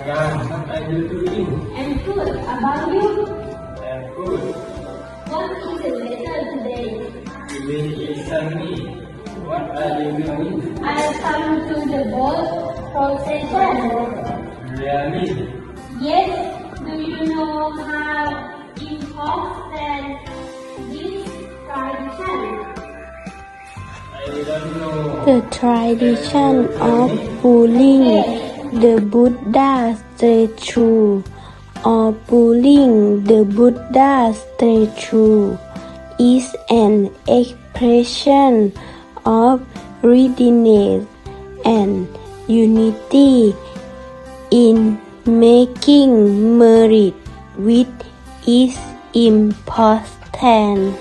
Yeah, what are you doing? I'm good. About you? I'm good. What is the weather today? Today is sunny. What are you doing? I come to the boat procession. Really? Yes. Do you know how important this tradition? I don't know. The tradition of pulling the Buddha statue or pulling the Buddha statue is an expression of readiness and unity in making merit, which is important.